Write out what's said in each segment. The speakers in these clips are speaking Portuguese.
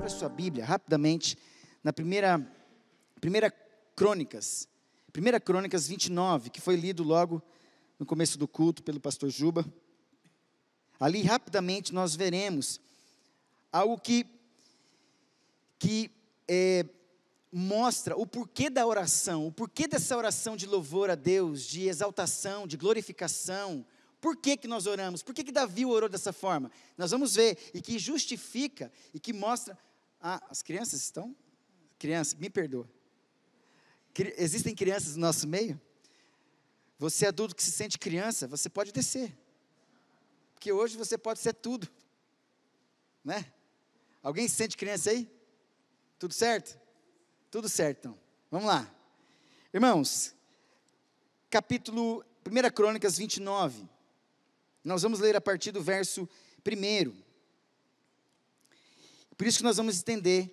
Abra sua Bíblia rapidamente na primeira Crônicas 29, que foi lido logo no começo do culto pelo pastor Juba. Ali rapidamente nós veremos algo que mostra o porquê da oração, o porquê dessa oração de louvor a Deus, de exaltação, de glorificação. Por que nós oramos? Por que Davi orou dessa forma? Nós vamos ver, e que justifica, e que mostra... as crianças estão? Crianças, me perdoa. Existem crianças no nosso meio? Você adulto que se sente criança, você pode descer. Porque hoje você pode ser tudo. Né? Alguém se sente criança aí? Tudo certo? Tudo certo, então. Vamos lá. Irmãos, 1 Crônicas 29. Nós vamos ler a partir do verso 1. Por isso que nós vamos entender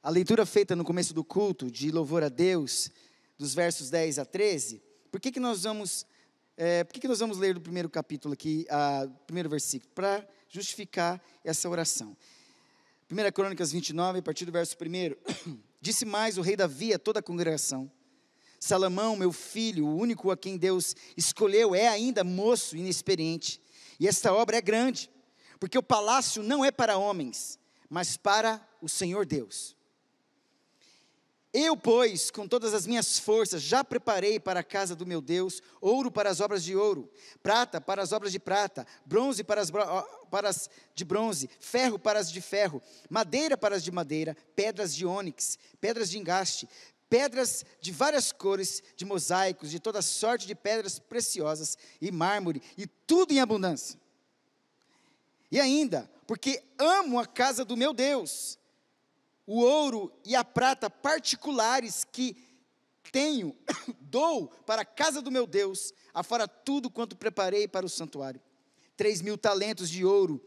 a leitura feita no começo do culto, de louvor a Deus, dos versos 10 a 13. Por que nós vamos ler do primeiro capítulo aqui, primeiro versículo? Para justificar essa oração. 1 Crônicas 29, a partir do verso 1. Disse mais o rei Davi a toda a congregação: Salomão, meu filho, o único a quem Deus escolheu, é ainda moço e inexperiente, e esta obra é grande, porque o palácio não é para homens, mas para o Senhor Deus. Eu, pois, com todas as minhas forças, já preparei para a casa do meu Deus, ouro para as obras de ouro, prata para as obras de prata, bronze para as de bronze, ferro para as de ferro, madeira para as de madeira, pedras de ônix, pedras de engaste, pedras de várias cores, de mosaicos, de toda sorte de pedras preciosas, e mármore, e tudo em abundância. E ainda, porque amo a casa do meu Deus, o ouro e a prata particulares que tenho, dou para a casa do meu Deus, afora tudo quanto preparei para o santuário. 3.000 talentos de ouro,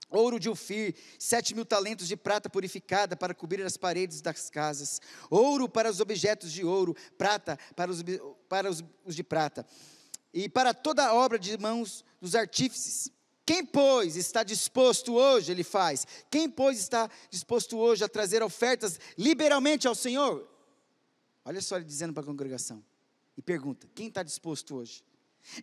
ouro de Ofir, 7.000 talentos de prata purificada para cobrir as paredes das casas, ouro para os objetos de ouro, prata para os de prata, e para toda a obra de mãos dos artífices. Quem, pois, está disposto hoje, ele faz, quem, pois, está disposto hoje a trazer ofertas liberalmente ao Senhor? Olha só ele dizendo para a congregação, e pergunta, quem está disposto hoje?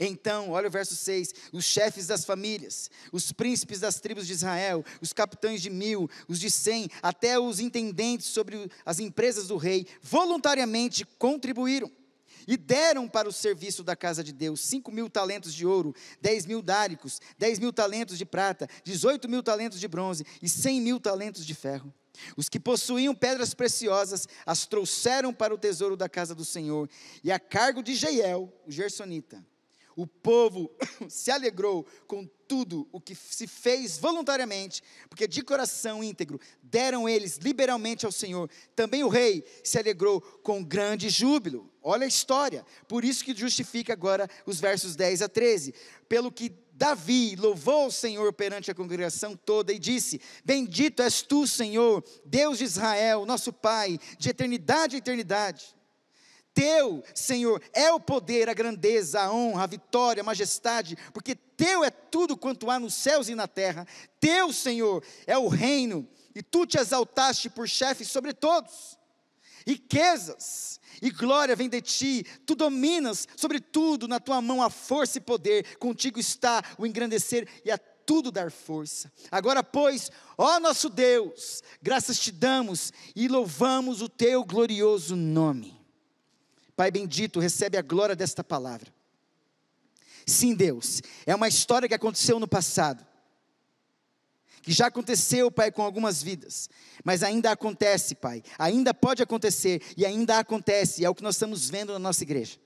Então, olha o verso 6, os chefes das famílias, os príncipes das tribos de Israel, os capitães de 1000, os de 100, até os intendentes sobre as empresas do rei, voluntariamente contribuíram, e deram para o serviço da casa de Deus 5.000 talentos de ouro, 10.000 dáricos, 10.000 talentos de prata, 18.000 talentos de bronze, e 100.000 talentos de ferro. Os que possuíam pedras preciosas, as trouxeram para o tesouro da casa do Senhor, e a cargo de Jeiel, o gersonita. O povo se alegrou com tudo o que se fez voluntariamente, porque de coração íntegro deram eles liberalmente ao Senhor. Também o rei se alegrou com grande júbilo. Olha a história, por isso que justifica agora os versos 10 a 13. Pelo que Davi louvou o Senhor perante a congregação toda e disse: Bendito és tu, Senhor, Deus de Israel, nosso Pai, de eternidade a eternidade. Teu, Senhor, é o poder, a grandeza, a honra, a vitória, a majestade, porque teu é tudo quanto há nos céus e na terra. Teu, Senhor, é o reino, e tu te exaltaste por chefe sobre todos. Riquezas e glória vem de ti, tu dominas sobre tudo, na tua mão há força e poder, contigo está o engrandecer e a tudo dar força. Agora, pois, ó nosso Deus, graças te damos e louvamos o teu glorioso nome. Pai bendito, recebe a glória desta palavra. Sim, Deus, é uma história que aconteceu no passado, que já aconteceu, Pai, com algumas vidas, mas ainda acontece, Pai, ainda pode acontecer, e ainda acontece, e é o que nós estamos vendo na nossa igreja.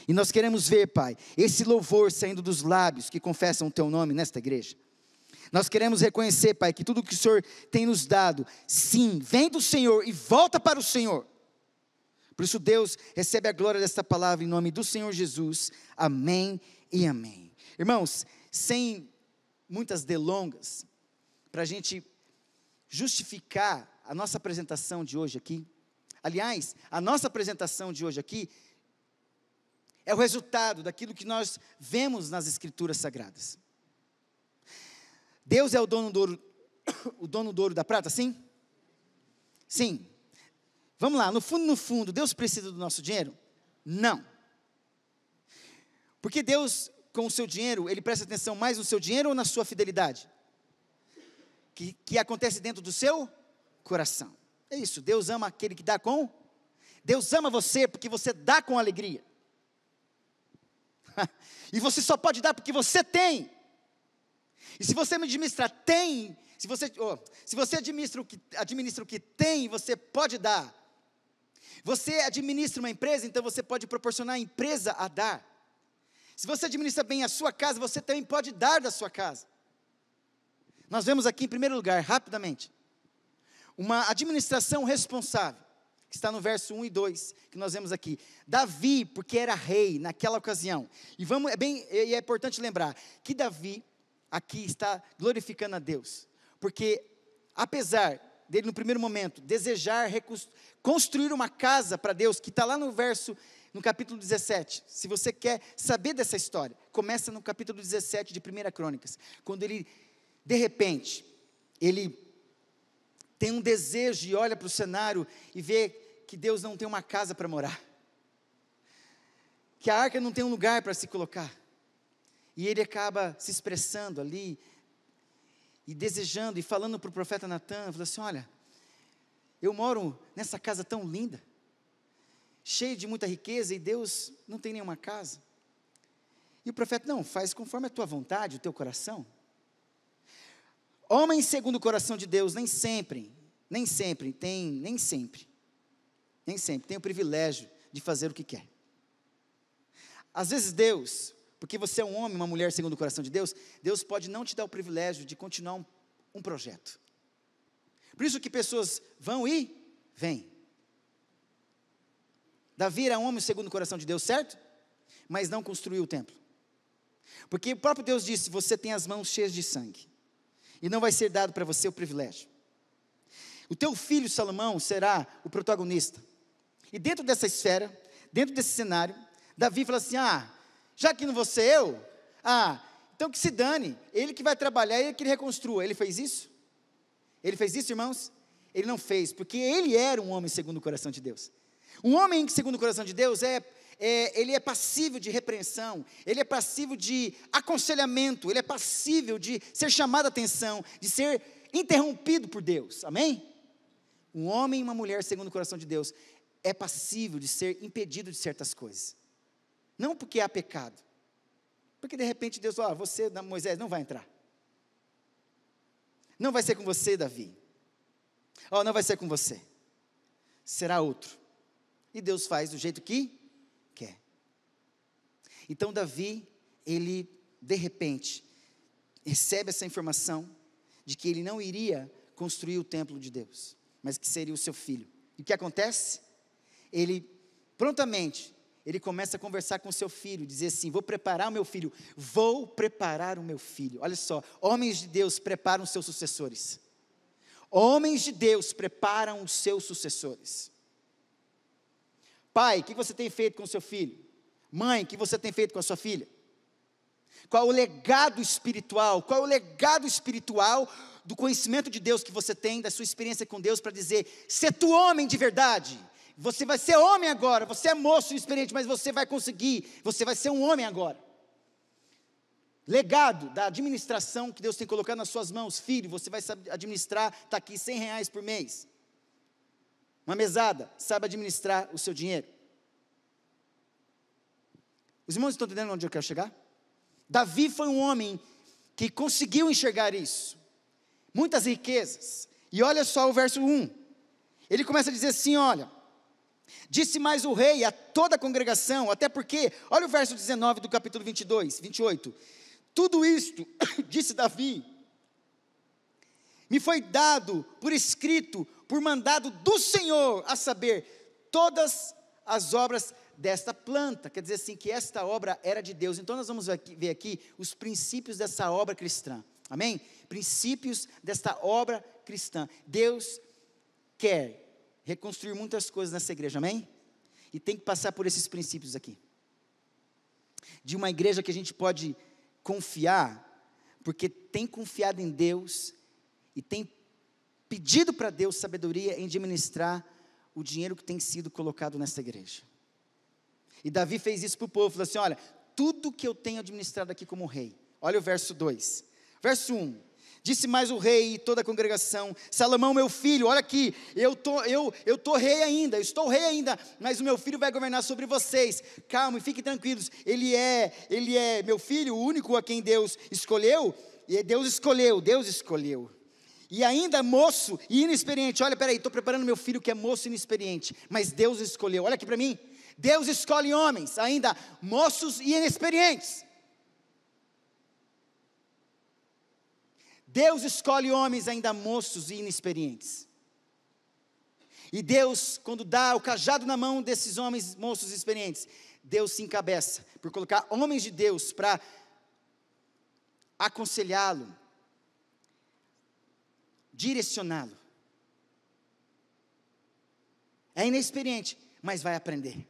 E nós queremos ver, Pai, esse louvor saindo dos lábios que confessam o teu nome nesta igreja. Nós queremos reconhecer, Pai, que tudo que o Senhor tem nos dado, sim, vem do Senhor e volta para o Senhor. Por isso, Deus, recebe a glória desta palavra em nome do Senhor Jesus. Amém e amém. Irmãos, sem muitas delongas, para a gente justificar a nossa apresentação de hoje aqui. Aliás, a nossa apresentação de hoje aqui é o resultado daquilo que nós vemos nas Escrituras Sagradas. Deus é o dono do ouro, o dono do ouro e da prata, sim? Sim. Vamos lá, no fundo, Deus precisa do nosso dinheiro? Não. Porque Deus, com o seu dinheiro, Ele presta atenção mais no seu dinheiro ou na sua fidelidade? Que acontece dentro do seu coração. É isso, Deus ama aquele que dá com... Deus ama você porque você dá com alegria. E você só pode dar porque você tem. E se você administrar tem, se você administra o que tem, você pode dar. Você administra uma empresa, então você pode proporcionar a empresa a dar. Se você administra bem a sua casa, você também pode dar da sua casa. Nós vemos aqui, em primeiro lugar, rapidamente, uma administração responsável, que está no verso 1 e 2, que nós vemos aqui. Davi, porque era rei naquela ocasião. E é importante lembrar que Davi aqui está glorificando a Deus. Porque, apesar dele no primeiro momento desejar construir uma casa para Deus, que está lá no capítulo 17. Se você quer saber dessa história, começa no capítulo 17 de 1 Crônicas, quando ele, de repente, ele tem um desejo e olha para o cenário e vê que Deus não tem uma casa para morar, que a arca não tem um lugar para se colocar, e ele acaba se expressando ali, e desejando, e falando para o profeta Natan, falou assim: olha, eu moro nessa casa tão linda, cheia de muita riqueza, e Deus não tem nenhuma casa. E o profeta: não, faz conforme a tua vontade, o teu coração. Homem segundo o coração de Deus, nem sempre tem o privilégio de fazer o que quer. Às vezes Deus, porque você é um homem, uma mulher segundo o coração de Deus, Deus pode não te dar o privilégio de continuar um projeto. Por isso que pessoas vão e vêm. Davi era um homem segundo o coração de Deus, certo? Mas não construiu o templo. Porque o próprio Deus disse: você tem as mãos cheias de sangue, e não vai ser dado para você o privilégio. O teu filho Salomão será o protagonista. E dentro dessa esfera, dentro desse cenário, Davi fala assim: já que não vou ser eu, então que se dane, ele que vai trabalhar, ele que reconstrua. Ele fez isso? Ele fez isso, irmãos? Ele não fez, porque ele era um homem segundo o coração de Deus. Um homem segundo o coração de Deus ele é passível de repreensão, ele é passível de aconselhamento, ele é passível de ser chamado a atenção, de ser interrompido por Deus, amém? Um homem e uma mulher segundo o coração de Deus é passível de ser impedido de certas coisas, não porque há pecado, porque de repente Deus fala: você, Moisés, não vai entrar, não vai ser com você, Davi, não vai ser com você, será outro, e Deus faz do jeito que quer. Então Davi, ele de repente recebe essa informação de que ele não iria construir o templo de Deus, mas que seria o seu filho. E o que acontece? Ele prontamente, ele começa a conversar com o seu filho, dizer assim: vou preparar o meu filho. Olha só, homens de Deus preparam os seus sucessores. Homens de Deus preparam os seus sucessores. Pai, o que você tem feito com o seu filho? Mãe, o que você tem feito com a sua filha? Qual o legado espiritual? Qual o legado espiritual do conhecimento de Deus que você tem, da sua experiência com Deus, para dizer: se tu homem de verdade, você vai ser homem agora, você é moço experiente, mas você vai conseguir, você vai ser um homem agora. Legado da administração que Deus tem colocado nas suas mãos: filho, você vai saber administrar, está aqui R$100 por mês, uma mesada, sabe administrar o seu dinheiro. Os irmãos estão entendendo onde eu quero chegar? Davi foi um homem que conseguiu enxergar isso, muitas riquezas, e olha só o verso 1, ele começa a dizer assim: olha, disse mais o rei a toda a congregação, até porque, olha o verso 19 do capítulo 28, tudo isto, disse Davi, me foi dado por escrito, por mandado do Senhor, a saber, todas as obras desta planta, quer dizer assim, que esta obra era de Deus. Então nós vamos ver aqui os princípios dessa obra cristã, amém? Princípios desta obra cristã. Deus quer reconstruir muitas coisas nessa igreja, amém? E tem que passar por esses princípios aqui, de uma igreja que a gente pode confiar, porque tem confiado em Deus, e tem pedido para Deus sabedoria em administrar o dinheiro que tem sido colocado nessa igreja. E Davi fez isso para o povo, falou assim, olha, tudo que eu tenho administrado aqui como rei, olha o verso 2, verso 1, disse mais o rei e toda a congregação, Salomão meu filho, olha aqui, eu estou rei ainda, mas o meu filho vai governar sobre vocês, calma e fiquem tranquilos, ele é meu filho, o único a quem Deus escolheu, e Deus escolheu, e ainda moço e inexperiente, olha, peraí, estou preparando meu filho que é moço e inexperiente, mas Deus escolheu, olha aqui para mim, Deus escolhe homens, ainda moços e inexperientes. Deus escolhe homens ainda moços e inexperientes. E Deus, quando dá o cajado na mão desses homens moços e experientes, Deus se encabeça por colocar homens de Deus para aconselhá-lo, direcioná-lo. É inexperiente, mas vai aprender.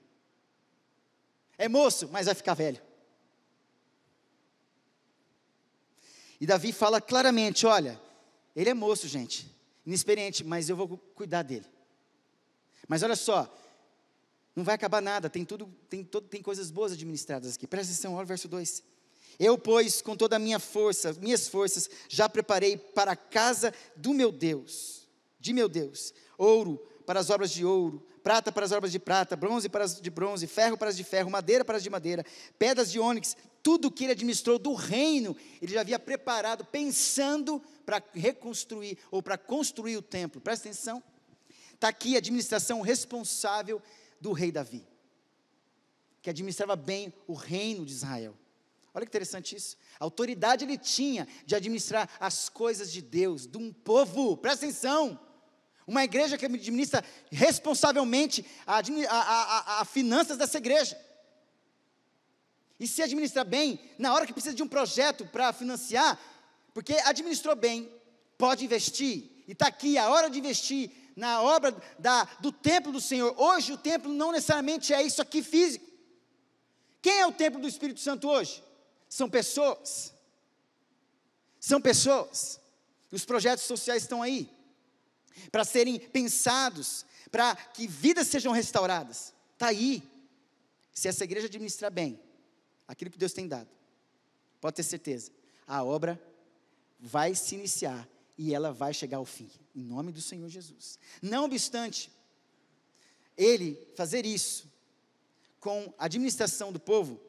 É moço, mas vai ficar velho. E Davi fala claramente, olha, ele é moço, gente, inexperiente, mas eu vou cuidar dele. Mas olha só, não vai acabar nada, tem coisas boas administradas aqui. Presta atenção, olha o verso 2. Eu, pois, com toda a minhas forças, já preparei para a casa do meu Deus, ouro para as obras de ouro, prata para as obras de prata, bronze para as de bronze, ferro para as de ferro, madeira para as de madeira, pedras de ônix, tudo que ele administrou do reino, ele já havia preparado, pensando para reconstruir, ou para construir o templo. Presta atenção, está aqui a administração responsável do rei Davi, que administrava bem o reino de Israel. Olha que interessante isso, a autoridade ele tinha de administrar as coisas de Deus, de um povo, presta atenção, uma igreja que administra responsavelmente a finanças dessa igreja, e se administra bem, na hora que precisa de um projeto para financiar, porque administrou bem, pode investir, e está aqui a hora de investir na obra do templo do Senhor. Hoje o templo não necessariamente é isso aqui físico. Quem é o templo do Espírito Santo hoje? São pessoas, os projetos sociais estão aí, para serem pensados, para que vidas sejam restauradas, está aí, se essa igreja administrar bem, aquilo que Deus tem dado, pode ter certeza, a obra vai se iniciar, e ela vai chegar ao fim, em nome do Senhor Jesus. Não obstante, ele fazer isso, com a administração do povo,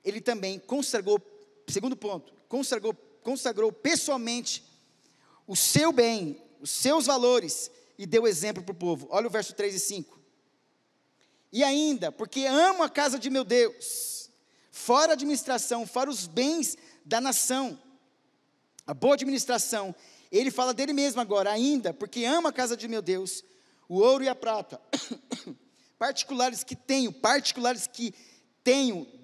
ele também consagrou, segundo ponto, consagrou pessoalmente o seu bem, os seus valores, e deu exemplo para o povo. Olha o verso 3 e 5. E ainda, porque amo a casa de meu Deus, fora a administração, fora os bens da nação, a boa administração, ele fala dele mesmo agora, ainda, porque amo a casa de meu Deus, o ouro e a prata, particulares que tenho,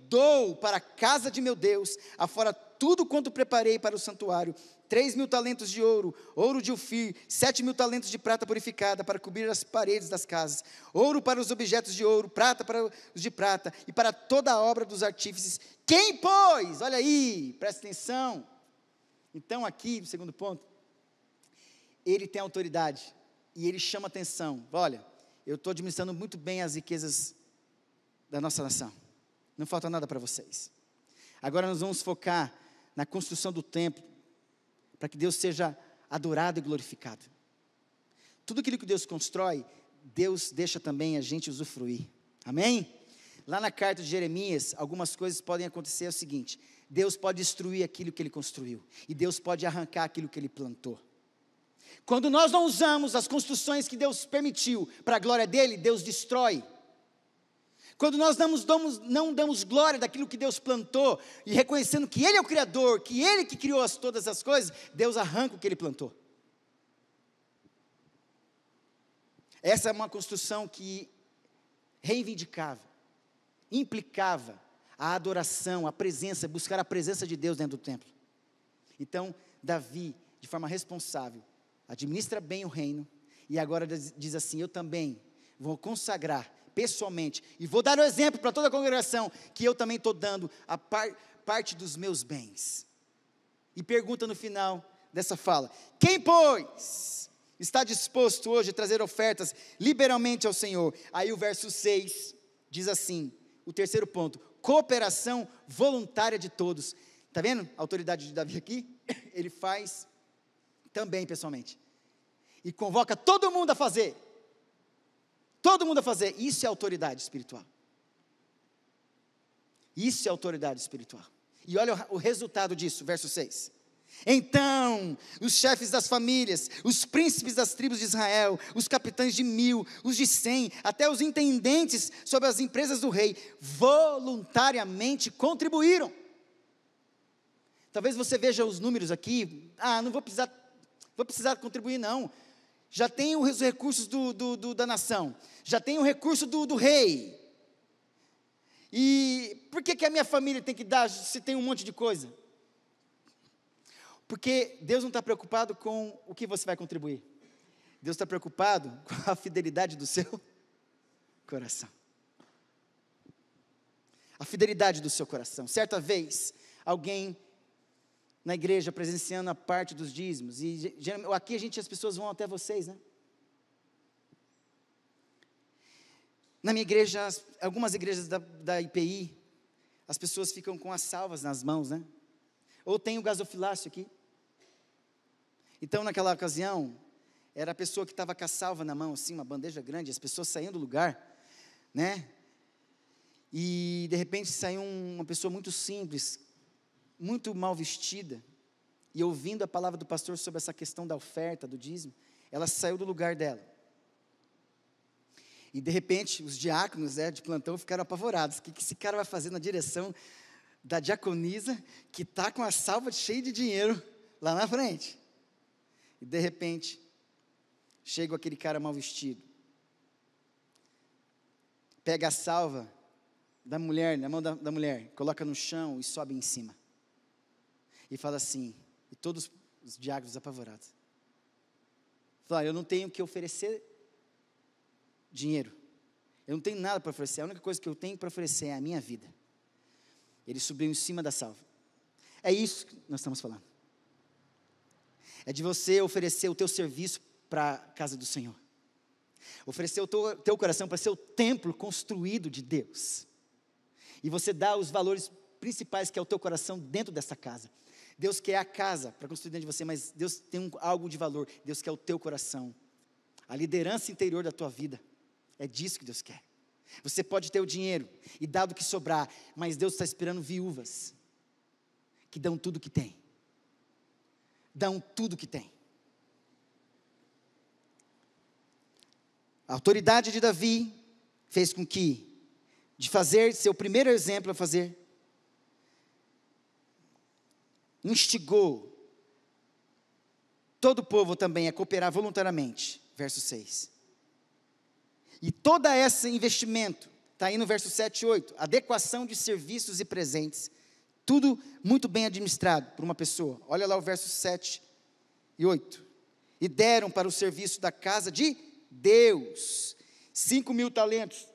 dou para a casa de meu Deus, afora tudo quanto preparei para o santuário, 3.000 talentos de ouro, ouro de Ofir, 7.000 talentos de prata purificada, para cobrir as paredes das casas, ouro para os objetos de ouro, prata para os de prata, e para toda a obra dos artífices, quem pois, olha aí, presta atenção, então aqui, no segundo ponto, ele tem autoridade, e ele chama atenção, olha, eu estou administrando muito bem as riquezas da nossa nação, não falta nada para vocês, agora nós vamos focar na construção do templo, para que Deus seja adorado e glorificado. Tudo aquilo que Deus constrói, Deus deixa também a gente usufruir, amém? Lá na carta de Jeremias, algumas coisas podem acontecer, é o seguinte, Deus pode destruir aquilo que Ele construiu, e Deus pode arrancar aquilo que Ele plantou. Quando nós não usamos as construções que Deus permitiu, para a glória dEle, Deus destrói. Quando nós não damos glória daquilo que Deus plantou, e reconhecendo que Ele é o Criador, que Ele que criou todas as coisas, Deus arranca o que Ele plantou. Essa é uma construção que reivindicava, implicava a adoração, a presença, buscar a presença de Deus dentro do templo. Então, Davi, de forma responsável, administra bem o reino, e agora diz assim, eu também vou consagrar, pessoalmente, e vou dar o exemplo para toda a congregação, que eu também estou dando a parte dos meus bens, e pergunta no final dessa fala. Quem, pois, está disposto hoje a trazer ofertas liberalmente ao Senhor? Aí o verso 6 diz assim, o terceiro ponto, cooperação voluntária de todos. Está vendo a autoridade de Davi aqui? Ele faz também pessoalmente. E convoca todo mundo a fazer. Todo mundo a fazer. Isso é autoridade espiritual. Isso é autoridade espiritual. E olha o resultado disso, verso 6. Então, os chefes das famílias, os príncipes das tribos de Israel, os capitães de 1000, os de 100, até os intendentes sobre as empresas do rei, voluntariamente contribuíram. Talvez você veja os números aqui, não vou precisar contribuir não, já tem os recursos da nação, já tem o recurso do rei, e por que a minha família tem que dar, se tem um monte de coisa? Porque Deus não está preocupado com o que você vai contribuir, Deus está preocupado com a fidelidade do seu coração, a fidelidade do seu coração. Certa vez, alguém na igreja, presenciando a parte dos dízimos, e aqui as pessoas vão até vocês, né? Na minha igreja, algumas igrejas da IPI, as pessoas ficam com as salvas nas mãos, né? Ou tem o gasofilácio aqui. Então, naquela ocasião, era a pessoa que estava com a salva na mão, assim, uma bandeja grande, as pessoas saíam do lugar, né? E, de repente, saiu uma pessoa muito simples, muito mal vestida, e ouvindo a palavra do pastor sobre essa questão da oferta, do dízimo, ela saiu do lugar dela, e de repente, os diáconos de plantão ficaram apavorados, o que esse cara vai fazer na direção da diaconisa, que está com a salva cheia de dinheiro, lá na frente, e de repente, chega aquele cara mal vestido, pega a salva da mulher, na mão da mulher, coloca no chão e sobe em cima, e fala assim, e todos os diáconos apavorados, fala, eu não tenho que oferecer dinheiro, eu não tenho nada para oferecer, a única coisa que eu tenho para oferecer é a minha vida. Ele subiu em cima da salva. É isso que nós estamos falando, é de você oferecer o teu serviço para a casa do Senhor, oferecer o teu coração para ser o templo construído de Deus, e você dá os valores principais que é o teu coração dentro dessa casa. Deus quer a casa para construir dentro de você, mas Deus tem algo de valor. Deus quer o teu coração, a liderança interior da tua vida. É disso que Deus quer. Você pode ter o dinheiro e dar do que sobrar, mas Deus está esperando viúvas que dão tudo que tem. Dão tudo que tem. A autoridade de Davi fez com que, de fazer seu primeiro exemplo a fazer, instigou todo o povo também a cooperar voluntariamente, verso 6, e todo esse investimento, está aí no verso 7 e 8, adequação de serviços e presentes, tudo muito bem administrado por uma pessoa. Olha lá o verso 7 e 8, e deram para o serviço da casa de Deus, 5.000 talentos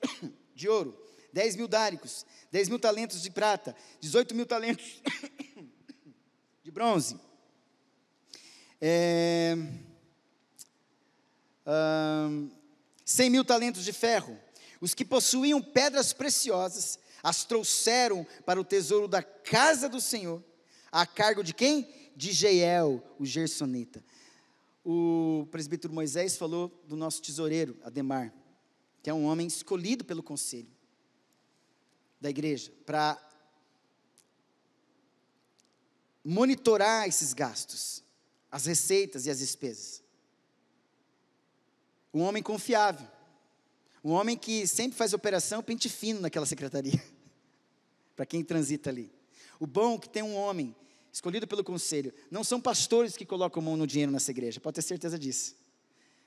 de ouro, 10.000 dáricos, 10.000 talentos de prata, 18.000 talentos de bronze, 100.000 talentos de ferro. Os que possuíam pedras preciosas, as trouxeram para o tesouro da casa do Senhor, a cargo de quem? De Jeiel, o gersonita. O presbítero Moisés falou do nosso tesoureiro, Ademar, que é um homem escolhido pelo conselho da igreja, para monitorar esses gastos, as receitas e as despesas. Um homem confiável, um homem que sempre faz operação pente fino naquela secretaria, para quem transita ali. O bom é que tem um homem escolhido pelo conselho, não são pastores que colocam a mão no dinheiro nessa igreja, pode ter certeza disso.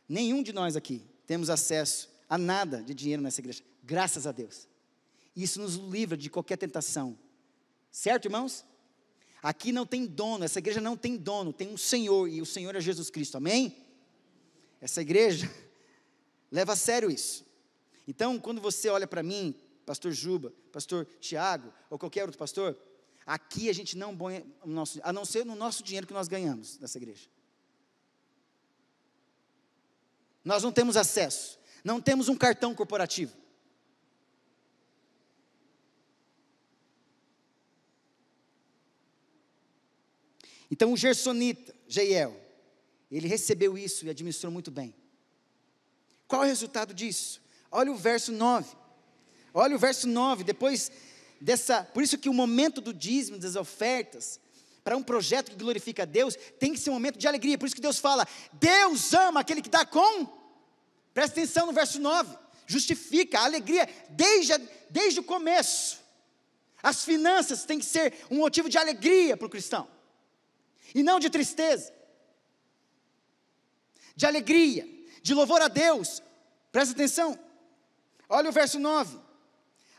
Nenhum de nós aqui temos acesso a nada de dinheiro nessa igreja, graças a Deus. Isso nos livra de qualquer tentação, certo, irmãos? Aqui não tem dono, essa igreja não tem dono, tem um Senhor, e o Senhor é Jesus Cristo, amém? Essa igreja leva a sério isso. Então, quando você olha para mim, pastor Juba, pastor Tiago, ou qualquer outro pastor, Aqui a gente não põe o nosso, a não ser no nosso dinheiro que nós ganhamos dessa igreja. Nós não temos acesso, não temos um cartão corporativo. Então o gersonita, Jeiel, ele recebeu isso e administrou muito bem. Qual é o resultado disso? Olha o verso 9. Olha o verso 9, depois dessa, por isso que o momento do dízimo, das ofertas, para um projeto que glorifica a Deus, tem que ser um momento de alegria. Por isso que Deus fala, Deus ama aquele que dá com, presta atenção no verso 9, justifica a alegria desde o começo. As finanças têm que ser um motivo de alegria para o cristão, e não de tristeza, de alegria, de louvor a Deus. Presta atenção, olha o verso 9,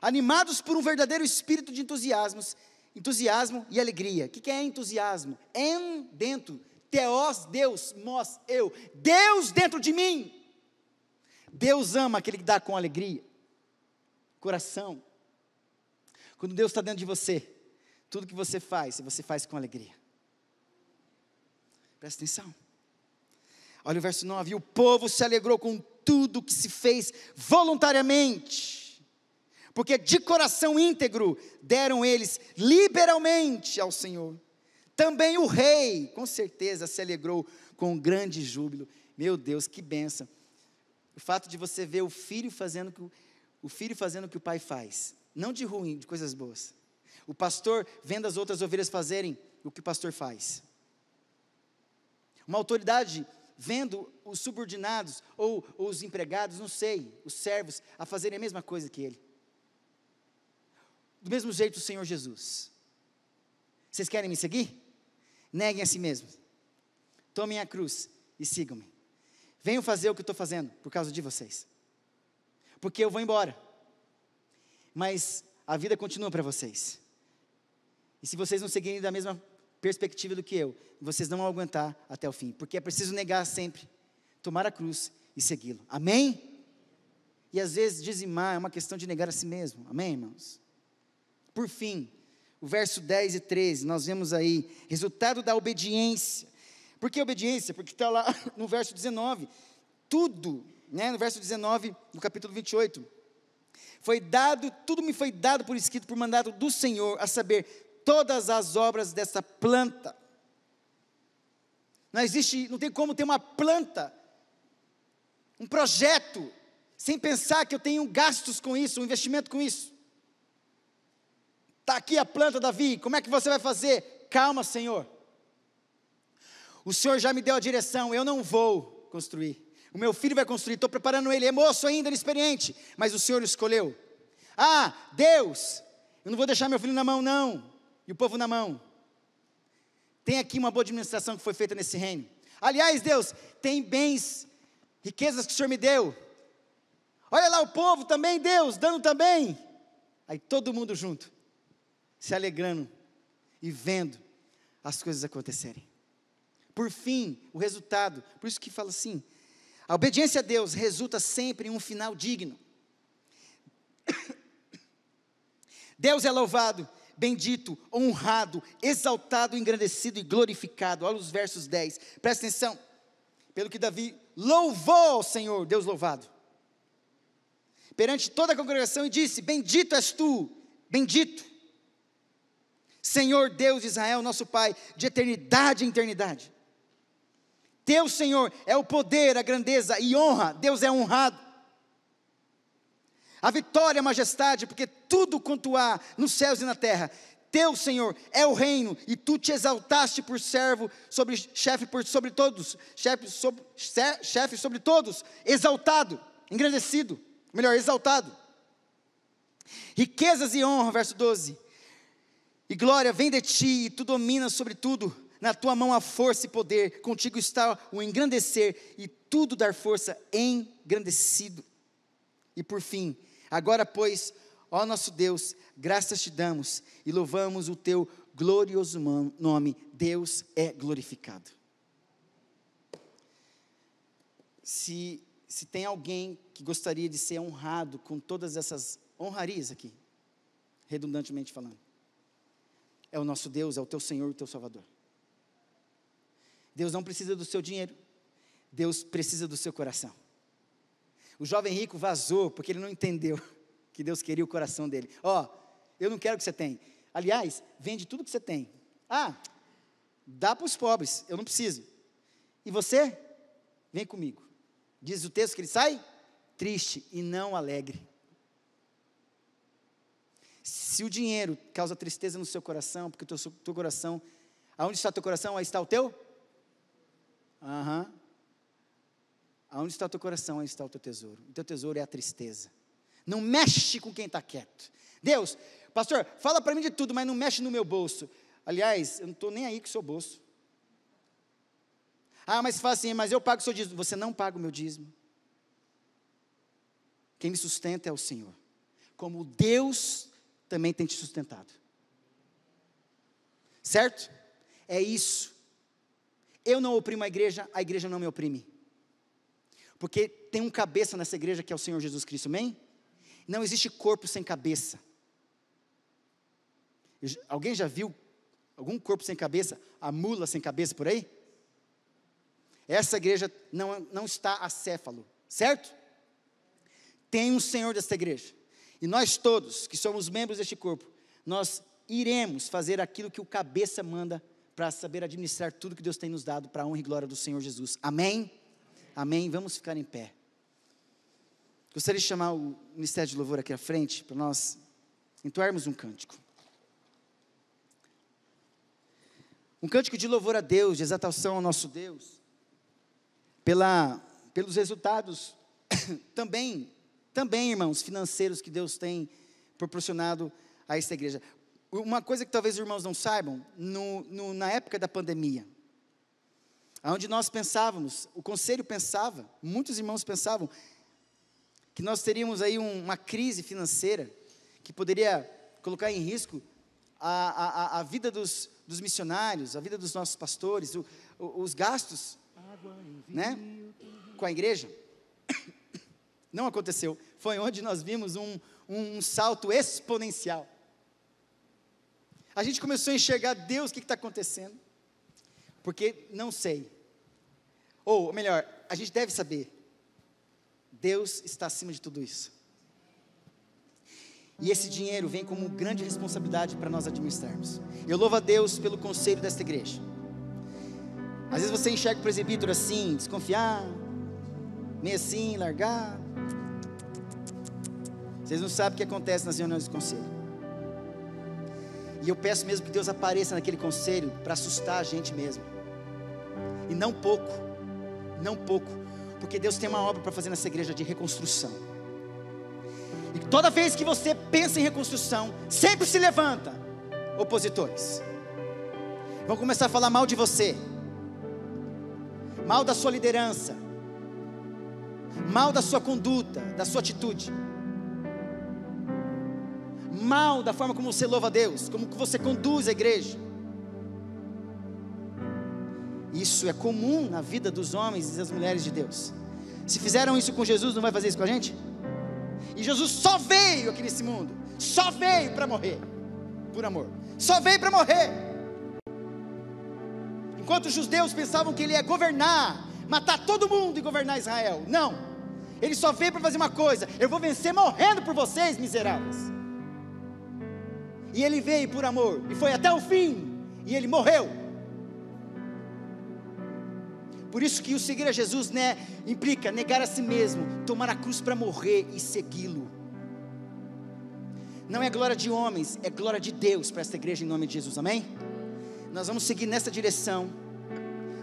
animados por um verdadeiro espírito de entusiasmo e alegria. O que é entusiasmo? Dentro, teos, Deus, mos, eu, Deus dentro de mim. Deus ama aquele que dá com alegria, coração. Quando Deus está dentro de você, tudo que você faz com alegria. Presta atenção, olha o verso 9, e o povo se alegrou com tudo que se fez voluntariamente, porque de coração íntegro deram eles liberalmente ao Senhor. Também o rei, com certeza, se alegrou com grande júbilo. Meu Deus, que bênção. O fato de você ver o filho fazendo o que o pai faz, não de ruim, de coisas boas. O pastor vendo as outras ovelhas fazerem o que o pastor faz. Uma autoridade vendo os subordinados, ou os empregados, não sei, os servos, a fazerem a mesma coisa que ele. Do mesmo jeito o Senhor Jesus. Vocês querem me seguir? Neguem a si mesmos. Tomem a cruz e sigam-me. Venham fazer o que eu estou fazendo, por causa de vocês. Porque eu vou embora. Mas a vida continua para vocês. E se vocês não seguirem da mesma perspectiva do que eu, vocês não vão aguentar até o fim, porque é preciso negar sempre, tomar a cruz e segui-lo, amém? E às vezes dizimar é uma questão de negar a si mesmo, amém, irmãos? Por fim, o verso 10 e 13, nós vemos aí, resultado da obediência. Por que obediência? Porque está lá no verso 19, tudo, no verso 19, no capítulo 28, tudo me foi dado por escrito, por mandato do Senhor, a saber, todas as obras dessa planta. Não tem como ter uma planta, um projeto, sem pensar que eu tenho gastos com isso, um investimento com isso. Está aqui a planta, Davi, como é que você vai fazer? Calma, Senhor. O Senhor já me deu a direção, eu não vou construir. O meu filho vai construir, estou preparando ele, é moço ainda, inexperiente, mas o Senhor escolheu. Deus, eu não vou deixar meu filho na mão não. E o povo na mão. Tem aqui uma boa administração que foi feita nesse reino. Aliás, Deus, tem bens, riquezas que o Senhor me deu. Olha lá o povo também, Deus, dando também. Aí todo mundo junto, se alegrando e vendo as coisas acontecerem. Por fim, o resultado, por isso que fala assim, a obediência a Deus resulta sempre em um final digno. Deus é louvado, bendito, honrado, exaltado, engrandecido e glorificado. Olha os versos 10, presta atenção, pelo que Davi louvou ao Senhor, Deus louvado, perante toda a congregação e disse, bendito és tu, bendito, Senhor Deus de Israel, nosso Pai, de eternidade em eternidade. Teu Senhor é o poder, a grandeza e honra, Deus é honrado. A vitória, a majestade, porque tudo quanto há nos céus e na terra, teu Senhor é o reino, e tu te exaltaste por servo, chefe sobre todos, chefe sobre todos, exaltado, engrandecido, melhor, exaltado. Riquezas e honra, verso 12, e glória vem de ti, e tu dominas sobre tudo, na tua mão há força e poder, contigo está o engrandecer, e tudo dar força engrandecido. E por fim, agora pois, ó nosso Deus, graças te damos e louvamos o teu glorioso nome, Deus é glorificado. Se tem alguém que gostaria de ser honrado com todas essas honrarias aqui, redundantemente falando, é o nosso Deus, é o teu Senhor, o teu Salvador. Deus não precisa do seu dinheiro, Deus precisa do seu coração. O jovem rico vazou porque ele não entendeu que Deus queria o coração dele. Eu não quero o que você tem. Aliás, vende tudo que você tem. Dá para os pobres, eu não preciso. E você? Vem comigo. Diz o texto que ele sai triste e não alegre. Se o dinheiro causa tristeza no seu coração, porque o teu coração, aonde está o teu coração, aí está o teu? Aonde está o teu coração, aí está o teu tesouro. O teu tesouro é a tristeza. Não mexe com quem está quieto. Deus, pastor, fala para mim de tudo, mas não mexe no meu bolso. Aliás, eu não estou nem aí com o seu bolso. Mas fala assim, mas eu pago o seu dízimo. Você não paga o meu dízimo. Quem me sustenta é o Senhor. Como Deus também tem te sustentado. Certo? É isso. Eu não oprimo a igreja não me oprime. Porque tem um cabeça nessa igreja que é o Senhor Jesus Cristo, amém? Não existe corpo sem cabeça. Alguém já viu algum corpo sem cabeça? A mula sem cabeça por aí? Essa igreja não está acéfalo, certo? Tem um Senhor dessa igreja. E nós todos, que somos membros deste corpo, nós iremos fazer aquilo que o cabeça manda para saber administrar tudo que Deus tem nos dado para a honra e glória do Senhor Jesus. Amém? Amém. Vamos ficar em pé. Gostaria de chamar o Ministério de Louvor aqui à frente, para nós entoarmos um cântico. Um cântico de louvor a Deus, de exaltação ao nosso Deus, pelos resultados também, irmãos, financeiros que Deus tem proporcionado a esta igreja. Uma coisa que talvez os irmãos não saibam, na época da pandemia, onde nós pensávamos, o conselho pensava, muitos irmãos pensavam, que nós teríamos aí uma crise financeira, que poderia colocar em risco a vida dos missionários, a vida dos nossos pastores, os gastos, né, com a igreja. Não aconteceu, foi onde nós vimos um salto exponencial. A gente começou a enxergar, Deus, o que está acontecendo? Porque não sei, ou melhor, a gente deve saber, Deus está acima de tudo isso. E esse dinheiro vem como grande responsabilidade para nós administrarmos. Eu louvo a Deus pelo conselho desta igreja. Às vezes você enxerga o presbítero assim, desconfiar, meio assim, largar. Vocês não sabem o que acontece nas reuniões de conselho. E eu peço mesmo que Deus apareça naquele conselho para assustar a gente mesmo. E não pouco, porque Deus tem uma obra para fazer nessa igreja de reconstrução. E toda vez que você pensa em reconstrução, sempre se levanta opositores. Vão começar a falar mal de você, mal da sua liderança, mal da sua conduta, da sua atitude, mal da forma como você louva a Deus, como que você conduz a igreja. Isso é comum na vida dos homens e das mulheres de Deus. Se fizeram isso com Jesus, não vai fazer isso com a gente? E Jesus só veio aqui nesse mundo, só veio para morrer, por amor, só veio para morrer. Enquanto os judeus pensavam que ele ia governar, matar todo mundo e governar Israel, não, ele só veio para fazer uma coisa: eu vou vencer morrendo por vocês, miseráveis. E ele veio por amor, e foi até o fim, e ele morreu. Por isso que o seguir a Jesus, né, implica negar a si mesmo, tomar a cruz para morrer e segui-lo. Não é glória de homens, é glória de Deus para esta igreja em nome de Jesus, amém? Nós vamos seguir nessa direção,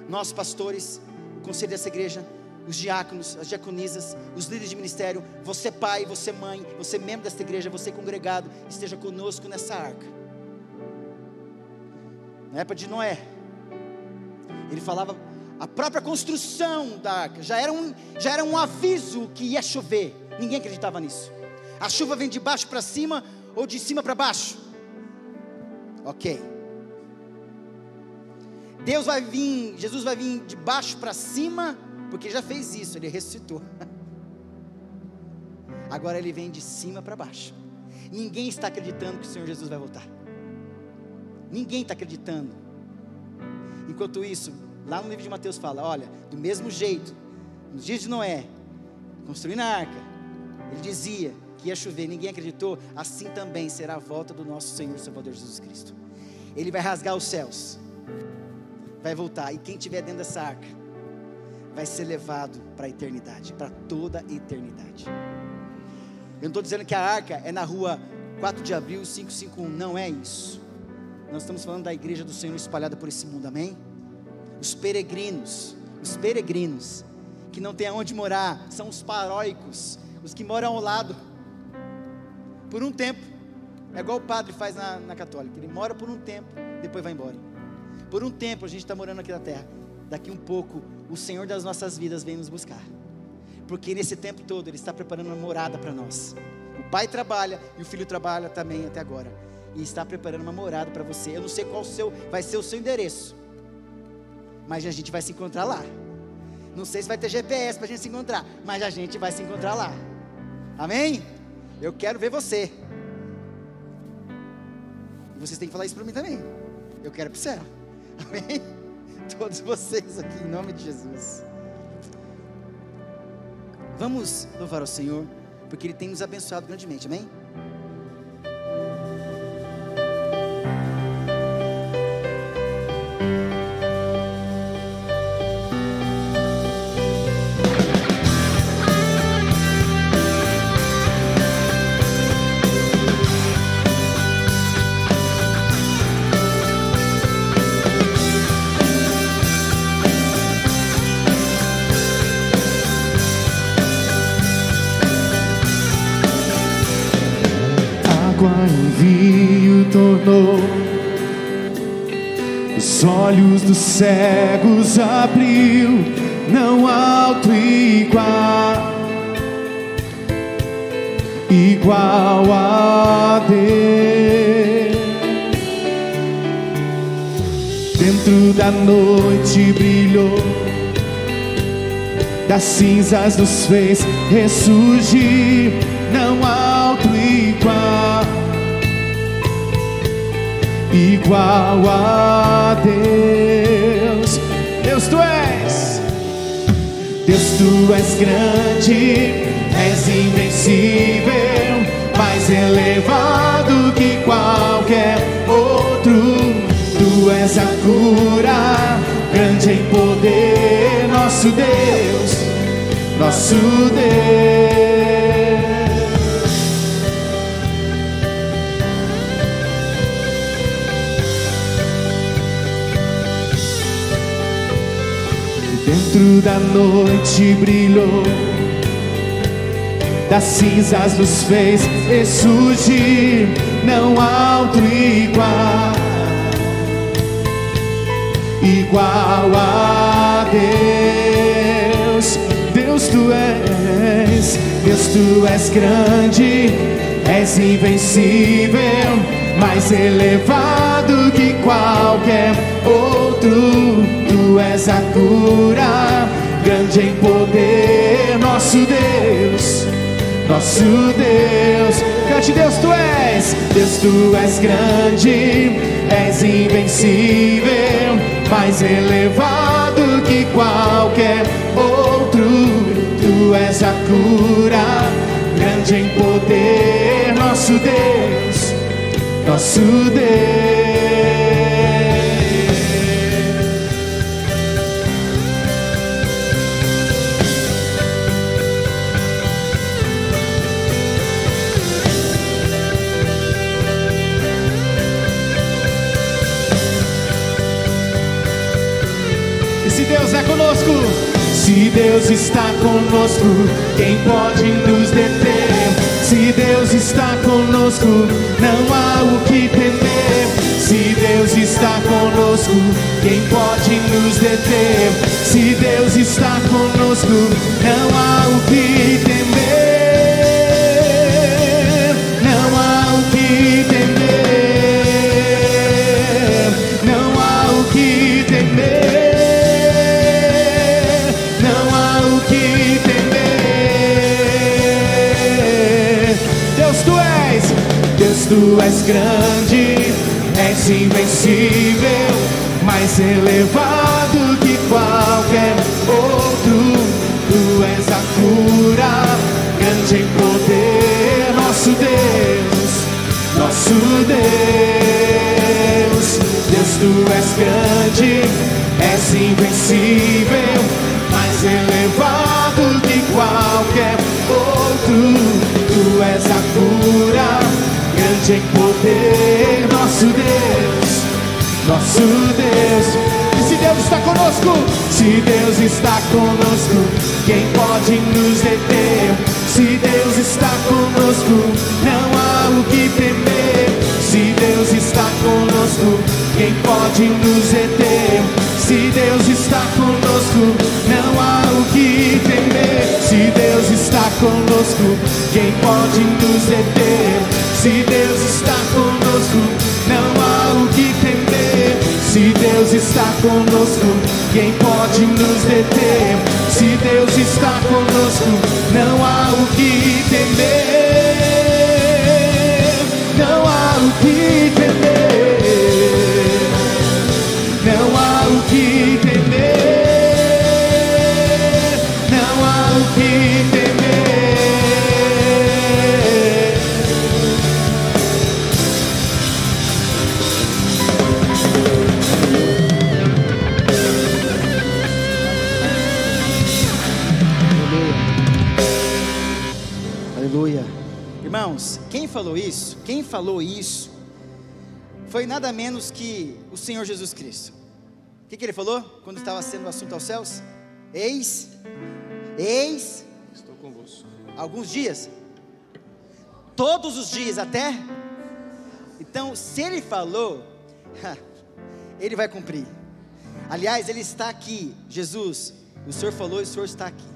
nós pastores, o conselho dessa igreja, os diáconos, as diaconisas, os líderes de ministério, você pai, você mãe, você membro desta igreja, você congregado, esteja conosco nessa arca. Na época de Noé, ele falava, a própria construção da arca já era um aviso que ia chover. Ninguém acreditava nisso. A chuva vem de baixo para cima ou de cima para baixo? Ok. Jesus vai vir de baixo para cima, porque já fez isso, ele ressuscitou. Agora ele vem de cima para baixo. Ninguém está acreditando que o Senhor Jesus vai voltar. Ninguém está acreditando. Enquanto isso, lá no livro de Mateus fala, olha, do mesmo jeito, nos dias de Noé, construindo a arca, ele dizia que ia chover, ninguém acreditou, assim também será a volta do nosso Senhor e Salvador Jesus Cristo. Ele vai rasgar os céus, vai voltar, e quem estiver dentro dessa arca, vai ser levado para a eternidade, para toda a eternidade. Eu não estou dizendo que a arca é na rua 4 de abril 551, não é isso. Nós estamos falando da igreja do Senhor espalhada por esse mundo, amém? Os peregrinos, que não tem aonde morar, são os paróicos, os que moram ao lado, por um tempo. É igual o padre faz na católica, ele mora por um tempo, depois vai embora. Por um tempo a gente está morando aqui na terra, daqui um pouco o Senhor das nossas vidas vem nos buscar, porque nesse tempo todo Ele está preparando uma morada para nós. O Pai trabalha e o Filho trabalha também até agora, e está preparando uma morada para você. Eu não sei qual vai ser o seu endereço, mas a gente vai se encontrar lá. Não sei se vai ter GPS para a gente se encontrar, mas a gente vai se encontrar lá, amém? Eu quero ver você, e vocês têm que falar isso para mim também. Eu quero ir para o céu, amém? Todos vocês aqui, em nome de Jesus. Vamos louvar ao Senhor, porque Ele tem nos abençoado grandemente, amém? Envio tornou, os olhos dos cegos abriu, não há outro igual a Deus. Dentro da noite brilhou, das cinzas nos fez ressurgir, não há outro igual a Deus. Deus, Tu és grande, és invencível, mais elevado que qualquer outro. Tu és a cura, grande em poder, nosso Deus, nosso Deus. Dentro da noite brilhou, das cinzas nos fez ressurgir, não há outro igual a Deus. Deus, Tu és grande, és invencível, mais elevado que qualquer outro. Tu és a cura, grande em poder, nosso Deus, nosso Deus. Cante, Deus, Tu és grande, és invencível, mais elevado que qualquer outro. Tu és a cura, grande em poder, nosso Deus, nosso Deus. Se Deus é conosco, se Deus está conosco, quem pode nos deter? Se Deus está conosco, não há o que temer. Se Deus está conosco, quem pode nos deter? Se Deus está conosco, não há o que temer. Não há o que temer. Não há o que temer. Tu és grande, és invencível, mais elevado que qualquer outro. Tu és a cura, grande em poder, nosso Deus, nosso Deus. Deus, tu és grande, és invencível, mais elevado que qualquer outro. Tu és a cura, grande em poder, nosso Deus, nosso Deus. E se Deus está conosco, se Deus está conosco, quem pode nos deter? Se Deus está conosco, não há o que temer. Se Deus está conosco, quem pode nos deter? Se Deus está conosco, não há o que temer. Se Deus está conosco, quem pode nos deter? Se Deus está conosco, não há o que temer. Se Deus está conosco, quem pode nos deter? Se Deus está conosco, não há o que temer. Não há o que temer. Não há o que temer. Não há o que Irmãos, quem falou isso? Quem falou isso foi nada menos que o Senhor Jesus Cristo. O que ele falou quando estava sendo o assunto aos céus? Eis, estou convosco. Alguns dias, todos os dias até. Então, se ele falou, ele vai cumprir. Aliás, ele está aqui. Jesus, o Senhor falou e o Senhor está aqui.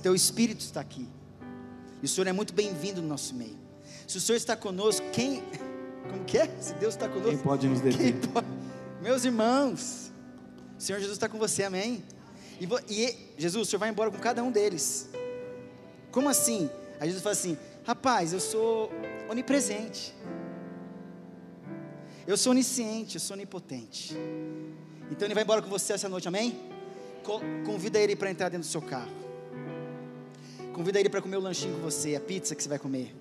Teu Espírito está aqui. E o Senhor é muito bem-vindo no nosso meio. Se o Senhor está conosco, como que é? Se Deus está conosco, quem pode nos deter? Meus irmãos, o Senhor Jesus está com você, amém? E Jesus, o Senhor vai embora com cada um deles. Como assim? Aí Jesus fala assim: rapaz, eu sou onipresente, eu sou onisciente, eu sou onipotente. Então ele vai embora com você essa noite, amém? Convida ele para entrar dentro do seu carro. Convida ele para comer o lanchinho com você, a pizza que você vai comer.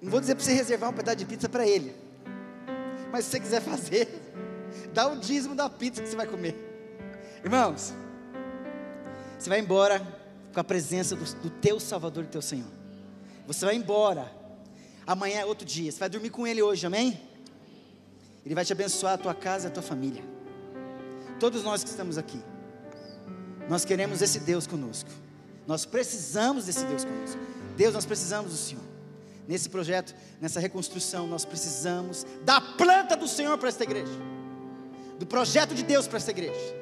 Não vou dizer para você reservar um pedaço de pizza para ele, mas se você quiser fazer, dá o dízimo da pizza que você vai comer. Irmãos, você vai embora com a presença do teu Salvador e teu Senhor. Você vai embora. Amanhã é outro dia. Você vai dormir com ele hoje, amém? Ele vai te abençoar, a tua casa e a tua família. Todos nós que estamos aqui, nós queremos esse Deus conosco. Nós precisamos desse Deus conosco. Deus, nós precisamos do Senhor. Nesse projeto, nessa reconstrução, nós precisamos da planta do Senhor para esta igreja, do projeto de Deus para esta igreja.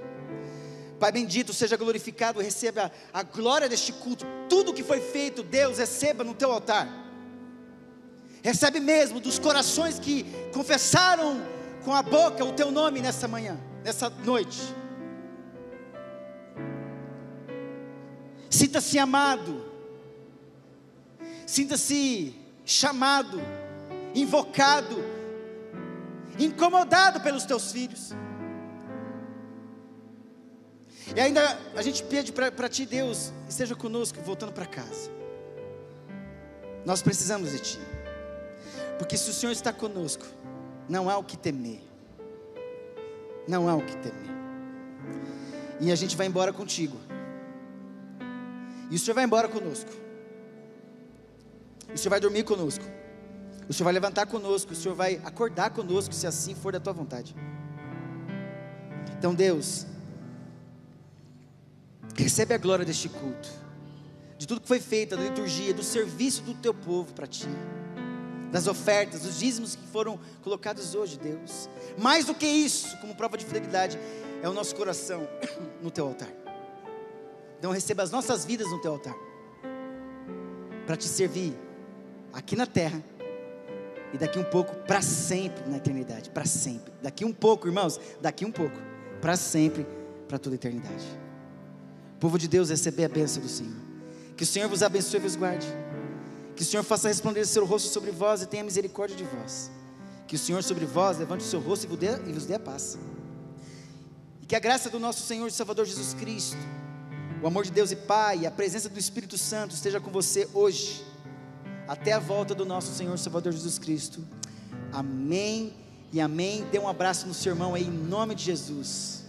Pai bendito, seja glorificado, receba a glória deste culto. Tudo que foi feito, Deus, receba no teu altar. Recebe mesmo dos corações que confessaram com a boca o teu nome nessa manhã, nessa noite. Sinta-se amado, sinta-se chamado, invocado, incomodado pelos teus filhos. E ainda a gente pede para ti, Deus, esteja conosco voltando para casa. Nós precisamos de ti, porque se o Senhor está conosco, não há o que temer. Não há o que temer. E a gente vai embora contigo. E o Senhor vai embora conosco. O Senhor vai dormir conosco. O Senhor vai levantar conosco. O Senhor vai acordar conosco, se assim for da tua vontade. Então, Deus, recebe a glória deste culto, de tudo que foi feito, da liturgia, do serviço do teu povo para ti, das ofertas, dos dízimos que foram colocados hoje, Deus. Mais do que isso, como prova de fidelidade, é o nosso coração no teu altar. Então receba as nossas vidas no teu altar, para te servir aqui na terra, e daqui um pouco, para sempre na eternidade, para sempre. Daqui um pouco, irmãos, daqui um pouco, para sempre, para toda a eternidade. Povo de Deus, receber a bênção do Senhor. Que o Senhor vos abençoe e vos guarde. Que o Senhor faça resplandecer o seu rosto sobre vós e tenha misericórdia de vós. Que Que o Senhor sobre vós levante o seu rosto e vos dê a paz. E que a graça do nosso Senhor e Salvador Jesus Cristo, o amor de Deus e Pai, e a presença do Espírito Santo esteja com você hoje, até a volta do nosso Senhor e Salvador Jesus Cristo. Amém e amém. Dê um abraço no seu irmão aí, em nome de Jesus.